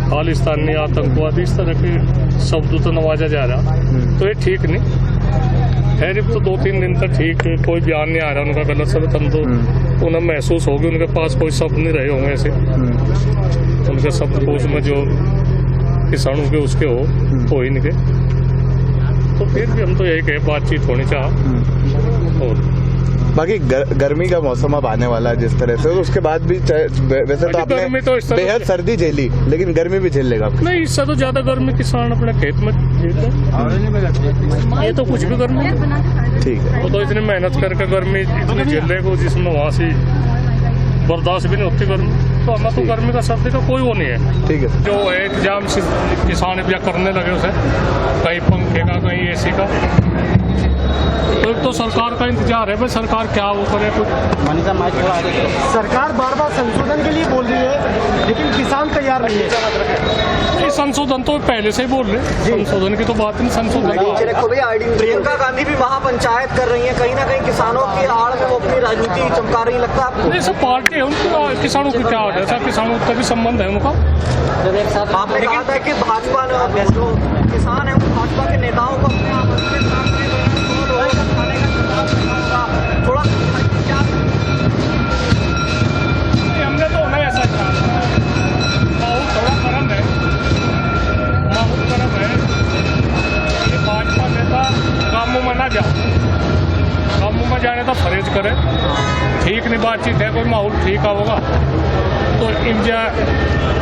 खालिस्तानी आतंकवादी इस तरह के शब्द तो नवाजा जा रहा, तो ये ठीक नहीं है। तो 2-3 दिन तक ठीक कोई बयान नहीं आ रहा उनका गलत सलत, हम तो उन्हें महसूस होगी उनके पास कोई शब्द नहीं रहे होंगे ऐसे, उनके शब्दकोश में जो किसानों के उसके हो ही नहीं के। तो फिर भी हम तो यही कहे बातचीत होनी चाहिए। और बाकी गर्मी का मौसम अब आने वाला है जिस तरह से, उसके बाद भी वैसे तो आपने तो बेहद सर्दी झेली, लेकिन गर्मी भी झेल लेगा। नहीं, इससे तो ज्यादा गर्मी किसान अपने खेत में झेलते, ये तो कुछ भी गर्मी ठीक है। वो तो इतनी मेहनत करके गर्मी इतनी झेल लेगा जिसमें वहाँ से बर्दाश्त भी नहीं होती गर्मी। तो हमें तो गर्मी का सर्दी का कोई वो नहीं है। ठीक है, जो है इंतजाम किसान भी करने लगे उसे, कहीं पंखे का कहीं एसी का, तो सरकार का इंतजार है भाई, सरकार क्या वो करे। कुछ सरकार बार बार संशोधन के लिए बोल रही है, लेकिन किसान तैयार नहीं है। संशोधन तो पहले से ही बोल रहे, संशोधन की तो बात नहीं। संशोधन प्रियंका गांधी भी महापंचायत कर रही है, कहीं ना कहीं किसानों की आड़ में वो अपनी राजनीति चमका रही, लगता है आपको? नहीं, सब पार्टी है उनका, किसानों की क्या आड़ है, किसानों का भी संबंध है उनका। आपने कहा था कि भाजपा ने जो किसान है वो भाजपा के नेताओं को थोड़ा हमने तो नहीं ऐसा कहा, माहौल थोड़ा गर्म है, माहौल गर्म है। ये भाजपा नेता गाँवों में ना जाओ, गाँवों में जाने का फरेज करे, ठीक नहीं बातचीत है, कोई माहौल ठीक होगा तो इंडिया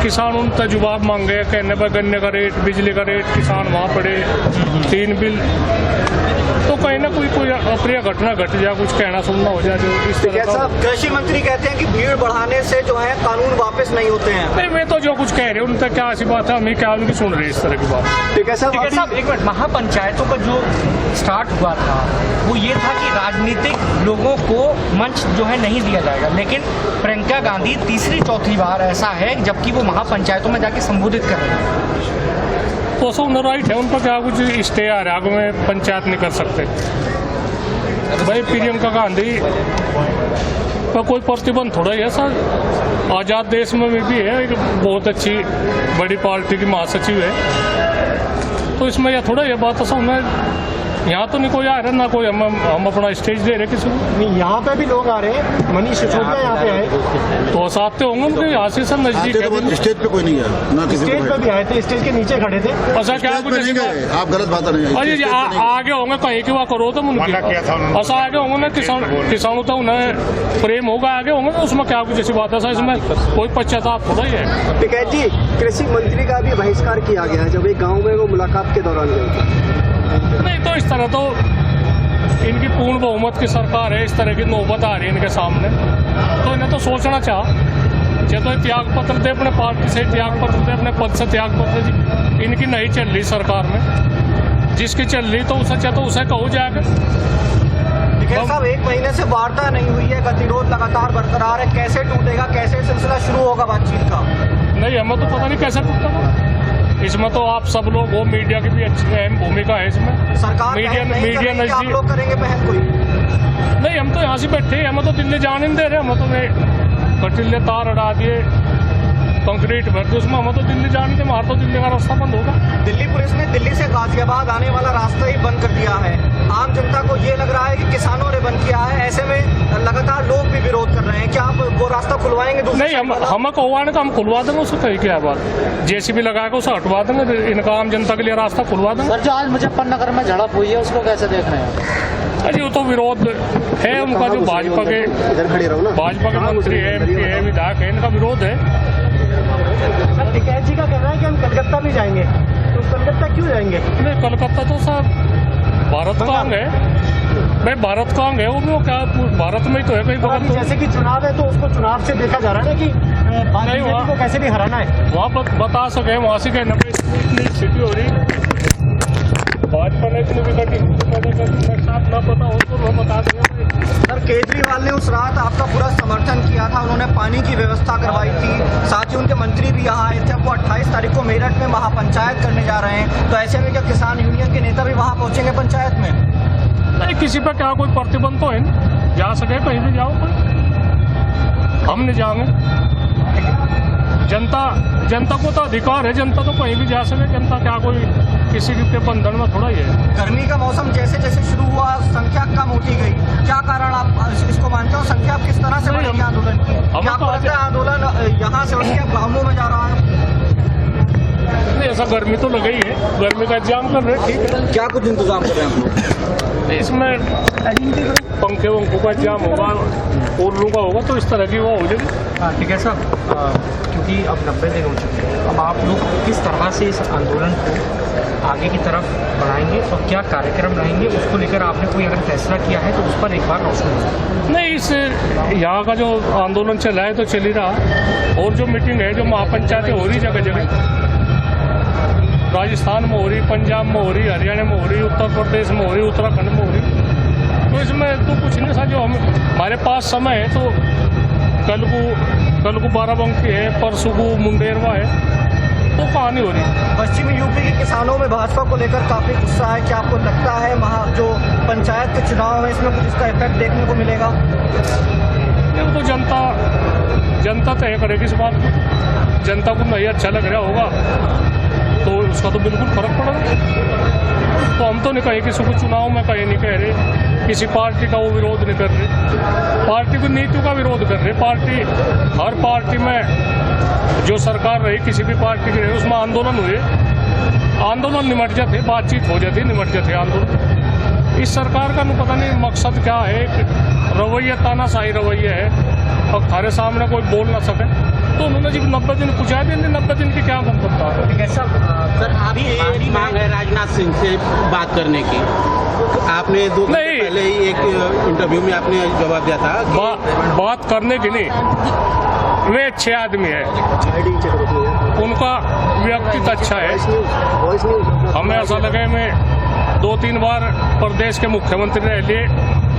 किसान उन तक जवाब मांगे, कहने पर गन्ने का रेट, बिजली का रेट, किसान वहाँ पड़े 3 बिल, तो कहीं ना कोई अप्रिय घटना घट जाए, कुछ कहना सुनना हो जाए जो इस तरह का। कृषि मंत्री कहते हैं कि भीड़ बढ़ाने से जो है कानून वापस नहीं होते हैं। नहीं, मैं तो जो कुछ कह रहे हैं उनका क्या ऐसी बात है, हमें क्या उनकी सुन रहे हैं इस तरह की बात। ठीक है साहब, एक मिनट, महापंचायतों का जो स्टार्ट हुआ था वो ये था कि राजनीतिक लोगों को मंच जो है नहीं दिया जाएगा, लेकिन प्रियंका गांधी तीसरी चौथी बार ऐसा है जबकि वो महापंचायतों में जाके संबोधित कर रहे हैं। तो सब राइट है उनका, क्या कुछ स्टे आ रहा है, आगे में पंचायत नहीं कर सकते भाई। प्रियंका गांधी का कोई प्रतिबंध थोड़ा ही है सर, आज़ाद देश में भी है, एक बहुत अच्छी बड़ी पार्टी की महासचिव है, तो इसमें यह थोड़ा ये बात तो समझ यहाँ तो नहीं कोई आ रहा ना कोई हम अपना स्टेज दे रहे किसी को। नहीं, यहाँ पे भी लोग आ रहे हैं, मनीष सिसोदिया यहाँ पे आए तो आते होंगे उनके यहाँ से सर नजदीक है। स्टेज पे कोई नहीं है ना, किसी स्टेज पे भी आए थे, स्टेज के नीचे खड़े थे। अच्छा, क्या कुछ नहीं गए आप, गलत बात नहीं अरे आगे होंगे कहीं की वहाँ करो तो उनकी ऐसा आगे होंगे ना, किसानों तो उन्हें प्रेम होगा, आगे होंगे तो उसमें क्या कुछ ऐसी बात है सर, इसमें कोई पश्चाताप थोड़ा ही है। टिकैत जी, कृषि मंत्री का भी बहिष्कार किया गया जब एक गाँव में वो मुलाकात के दौरान गए। नहीं, तो इस तरह तो इनकी पूर्ण बहुमत की सरकार है, इस तरह की नौबत आ रही है इनके सामने, तो इन्हें तो सोचना चाह तो त्याग पत्र दे, अपने पार्टी से त्याग पत्र दे, अपने पद से त्याग पत्र। इनकी नहीं चल रही सरकार में, जिसकी चल रही तो उसे कहो जाएगा। साहब, 1 महीने से वार्ता नहीं हुई है, गतिरोध लगातार बरकरार है, कैसे टूटेगा, कैसे सिलसिला शुरू होगा बातचीत का? नहीं, हमें तो पता नहीं कैसे टूटेगा, इसमें तो आप सब लोग हो, मीडिया की भी अच्छी अहम भूमिका है इसमें। सरकार मीडिया नजदीक आप लोग करेंगे पहल कोई? नहीं, हम तो यहाँ से बैठे हैं, हमें तो दिल्ली जाने नहीं दे रहे, हमें तो कटीले तार अड़ा दिए, कंक्रीट भर दी, उसमें हमें तो दिल्ली जाने के, हमारा तो दिल्ली का रास्ता बंद होगा। दिल्ली पुलिस ने दिल्ली से गाजियाबाद आने वाला रास्ता ही बंद कर दिया है, आम जनता को ये लग रहा है कि किसानों ने बंद किया है, ऐसे में लगातार लोग भी विरोध कर रहे हैं, क्या आप वो रास्ता खुलवाएंगे? नहीं, हमें कहवाने का हम खुलवा देंगे, उसको कहीं क्या बात, जेसीबी लगा के उसे हटवा देंगे, इनका आम जनता के लिए रास्ता खुलवा देंगे। सर, जो आज मुजफ्फरनगर में झड़प हुई है उसको कैसे देख रहे हैं? अरे वो तो विरोध है उनका, जो भाजपा के मंत्री है, MP है, विधायक है, इनका विरोध है। सर, टिकैत जी का कहना है कि हम कलकत्ता भी जाएंगे, तो कलकत्ता क्यों जाएंगे? नहीं, कलकत्ता तो सर भारत का अंग है भाई, भारत का अंग है वो क्या भारत में ही तो है कहीं बगल। जैसे कि चुनाव है तो उसको चुनाव से देखा जा रहा है ना कि बीजेपी को कैसे भी हराना है, वहाँ बता सके, वहाँ से कहना इतनी स्थिति हो रही, भाजपा ने इतनी ना पता हो तो वो बता देंगे। सर, केजरीवाल ने उस रात आपका पूरा समर्थन किया था, उन्होंने पानी की व्यवस्था करवाई थी, साथ ही उनके मंत्री भी यहाँ आए थे, वो 28 तारीख को मेरठ में महापंचायत करने जा रहे हैं, तो ऐसे में क्या किसान यूनियन के नेता भी वहाँ पहुँचेंगे पंचायत में? नहीं, किसी पर क्या कोई प्रतिबंध तो है नहीं, जा सके कहीं भी जाओ, कोई हम नहीं जाएंगे। जनता जनता को तो अधिकार है, जनता तो कहीं भी जा सके, जनता क्या कोई किसी के बंधन में थोड़ा ही है। गर्मी का मौसम जैसे जैसे शुरू हुआ संख्या कम होती गई, क्या कारण आप इसको मानते हो? संख्या किस तरह से बढ़ेगी आंदोलन की? क्या आपको लगता है आंदोलन यहाँ से बढ़ के गाँवों में जा रहा है? नहीं, ऐसा गर्मी तो लगी ही है, गर्मी का इंतजाम कर रहे हैं, ठीक है। क्या कुछ इंतजाम कर रहे हैं आप लोग? इसमें पंखे वंखों का इंतजाम होगा, कूलरों का होगा, तो इस तरह की वो हो जाएगी। ठीक है साहब, क्योंकि अब 90 दिन हो चुके हैं, अब आप लोग किस तरह से इस आंदोलन को आगे की तरफ बढ़ाएंगे और क्या कार्यक्रम रहेंगे, उसको लेकर आपने कोई अगर फैसला किया है तो उस पर एक बार रोशनी। नहीं, इस यहाँ का जो आंदोलन चला है तो चल ही रहा, और जो मीटिंग है, जो महापंचायतें हो रही जगह जगह, राजस्थान में हो रही, पंजाब में हो रही, हरियाणा में हो रही, उत्तर प्रदेश में हो रही, उत्तराखंड में हो रही, तो इसमें तो कुछ नहीं था। जो हमारे पास समय है, तो कल को बाराबंकी है, परसों को मुंडेरवा है, तो कहानी हो रही। पश्चिमी यूपी के किसानों में भाजपा को लेकर काफी गुस्सा है, क्या आपको लगता है जो पंचायत के चुनाव है इसमें कुछ इसका इफेक्ट देखने को मिलेगा? नहीं, तो जनता तय करेगी इस बात को। जनता को नहीं अच्छा लग रहा होगा तो उसका तो बिल्कुल फर्क पड़ेगा। तो हम तो नहीं कहे किसी को चुनाव में कहीं नहीं कह रहे, किसी पार्टी का वो विरोध नहीं कर रहे, पार्टी की नीतियों का विरोध कर रहे। पार्टी, हर पार्टी में जो सरकार रही, किसी भी पार्टी की रही, उसमें आंदोलन हुए, आंदोलन निमट जाते, बातचीत हो जाती, निमट जाते आंदोलन। इस सरकार का नहीं पता नहीं मकसद क्या है, रवैया तानाशाही रवैया है, और थारे सामने कोई बोल ना सके, तो उन्होंने जब 90 दिन पूछा है, 90 दिन की क्या मतलब था? सर, अभी मांग है राजनाथ सिंह से बात करने की, आपने 2 घंटे पहले ही एक इंटरव्यू में आपने जवाब दिया था बात करने की नहीं, वे अच्छे आदमी है, उनका व्यक्तित्व अच्छा है। हमें ऐसा लगे, मैं 2-3 बार प्रदेश के मुख्यमंत्री रह लिए,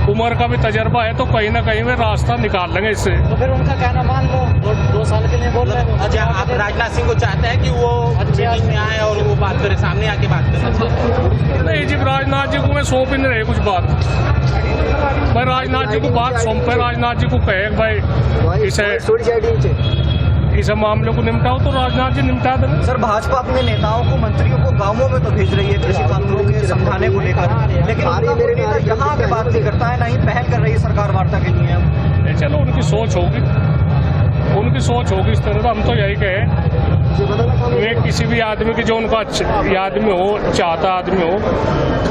उम्र का भी तजर्बा है, तो कहीं ना कहीं वे रास्ता निकाल लेंगे इससे। तो फिर उनका कहना मान लो, 2 साल के लिए बोल रहे हैं। अच्छा, आप राजनाथ सिंह को चाहते हैं कि वो मीटिंग में आए और वो बात करें, सामने आके बात करें? नहीं जी, राजनाथ जी को मैं सौंप ही नहीं रहे कुछ बात। भाई राजनाथ जी को बात सौंपे, राजनाथ जी को कहे भाई इस मामले को निपटाओ, तो राजनाथ जी निपटा देंगे। सर, भाजपा अपने नेताओं को, मंत्रियों को गांवों में तो भेज रही है कृषि कानूनों के समझाने को लेकर, लेकिन उनका कोई नेता यहाँ पे बात नहीं करता है, ना ही पहल कर रही है सरकार वार्ता के लिए। चलो, उनकी सोच होगी, इस तरह से। हम तो यही कहे, वे किसी भी आदमी की, जो उनका आदमी हो, चाहता आदमी हो,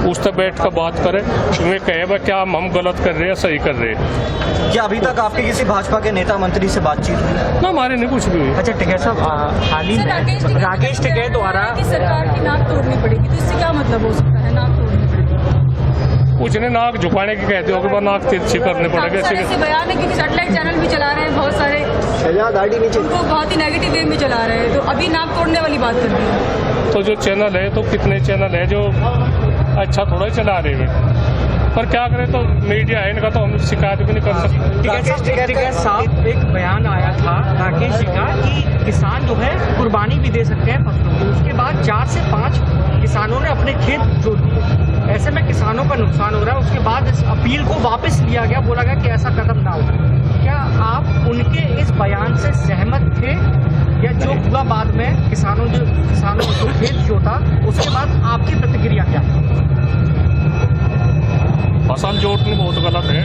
उस तक बैठ कर बात करे, वे कहे भाई क्या हम गलत कर रहे हैं, सही कर रहे हैं। क्या अभी तक आपकी किसी भाजपा के नेता मंत्री से बातचीत हुई? ना, हमारे नहीं कुछ भी हुई। अच्छा, टिकैत साहब, हाल ही में राकेश टिकैत द्वारा सरकार की नाक तोड़नी पड़ेगी, तो इससे क्या मतलब हो सकता है? नाक तोड़नी पड़ेगी, कुछ नहीं, नाक झुकाने की कहते हो कि नाक तिरछी करने पड़ेगी। ऐसे बयान है, क्योंकि सैटेलाइट चैनल भी चला रहे हैं बहुत सारे, उनको बहुत ही नेगेटिव वे में चला रहे हैं, तो अभी नाक तोड़ने वाली बात कर रही है। तो जो चैनल है, तो कितने चैनल है जो अच्छा थोड़ा ही चला रहे हैं, पर क्या करें, तो मीडिया है, इनका तो हम शिकायत भी नहीं कर सकते। टिकैत साहब, एक बयान आया था राकेश जी का कि किसान जो है कुर्बानी भी दे सकते हैं फसलों को, उसके बाद 4 से 5 किसानों ने अपने खेत जोत दिए, ऐसे में किसानों का नुकसान हो रहा है। उसके बाद इस अपील को वापस लिया गया, बोला गया कि ऐसा कदम ना हो। क्या आप उनके इस बयान से सहमत थे, या जो हुआ बाद में किसानों को खेत जोता, उसके बाद आपकी प्रतिक्रिया क्या है? फसल जोतनी बहुत गलत है,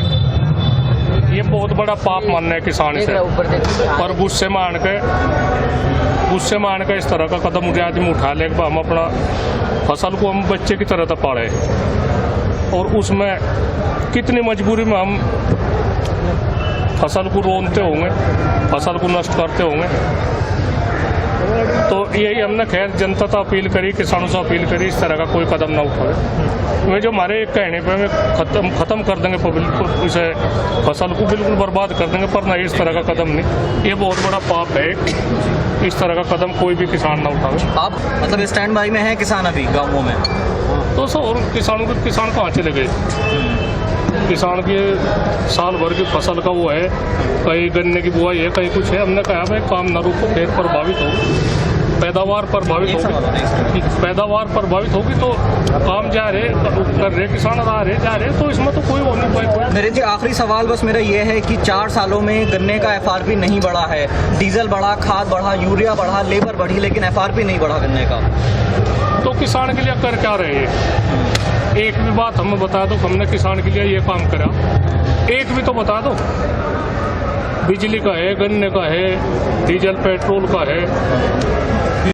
ये बहुत बड़ा पाप मानना है किसान से, पर गुस्से मान के इस तरह का कदम मुझे आदमी उठा ले, हम अपना फसल को हम बच्चे की तरह पाले, और उसमें कितनी मजबूरी में हम फसल को रोनते होंगे, फसल को नष्ट करते होंगे। तो यही हमने खैर जनता से अपील करी, किसानों से अपील करी, इस तरह का कोई कदम ना उठाए। वे जो हमारे कहने पे हमें खत्म कर देंगे पब्लिक को, इसे फसल को बिल्कुल बर्बाद कर देंगे, पर नहीं, इस तरह का कदम नहीं, ये बहुत बड़ा पाप है, इस तरह का कदम कोई भी किसान ना उठावे। आप मतलब स्टैंड बाई में हैं किसान अभी गाँवों में? तो सर, और किसान कहाँ चले गए? किसान की साल भर की फसल का वो है, कहीं गन्ने की बुआई है, कहीं कुछ है। हमने कहा भाई काम न रुको, फिर प्रभावित हो। पैदावार प्रभावित होगी, पैदावार प्रभावित होगी तो काम जा रहे कर रहे, किसान आ रहे जा रहे, तो इसमें तो कोई वो नहीं पाएगा। नरेंद्र जी, आखिरी सवाल बस मेरा ये है कि 4 सालों में गन्ने का FRP नहीं बढ़ा है, डीजल बढ़ा, खाद बढ़ा, यूरिया बढ़ा, लेबर बढ़ी, लेकिन FRP नहीं बढ़ा गन्ने का, तो किसान के लिए कर क्या रहे हैं? एक भी बात हमें बता दो, हमने किसान के लिए ये काम करा, एक भी तो बता दो। बिजली का है, गन्ने का है, डीजल पेट्रोल का है,